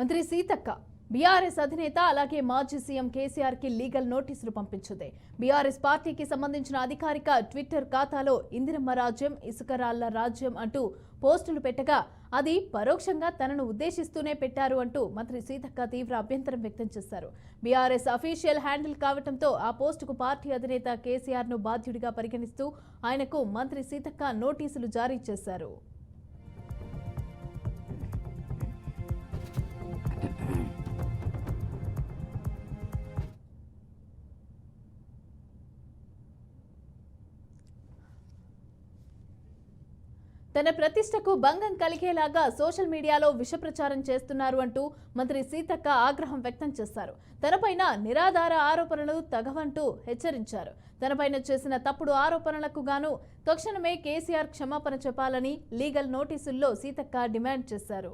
మంత్రి సీతక్క బీఆర్ఎస్ అధినేత అలాగే మాజీ సీఎం కేసీఆర్ కి లీగల్ నోటీసులు పంపించింది. బీఆర్ఎస్ పార్టీకి సంబంధించిన అధికారిక ట్విట్టర్ ఖాతాలో ఇందిరమ్మ రాజ్యం ఇసుకరాళ్ల రాజ్యం అంటూ పోస్టులు పెట్టగా అది పరోక్షంగా తనను ఉద్దేశిస్తూనే పెట్టారు అంటూ మంత్రి సీతక్క తీవ్ర అభ్యంతరం వ్యక్తం చేశారు. బీఆర్ఎస్ అఫీషియల్ హ్యాండిల్ కావడంతో ఆ పోస్టుకు పార్టీ అధినేత కేసీఆర్ ను బాధ్యుడిగా పరిగణిస్తూ ఆయనకు మంత్రి సీతక్క నోటీసులు జారీ చేశారు. తన ప్రతిష్టకు భంగం కలిగేలాగా సోషల్ మీడియాలో విష ప్రచారం చేస్తున్నారు అంటూ మంత్రి సీతక్క ఆగ్రహం వ్యక్తం చేశారు. తనపైన నిరాధార ఆరోపణలు తగవంటూ హెచ్చరించారు. తనపైన చేసిన తప్పుడు ఆరోపణలకు గాను తక్షణమే కేసీఆర్ క్షమాపణ చెప్పాలని లీగల్ నోటీసుల్లో సీతక్క డిమాండ్ చేశారు.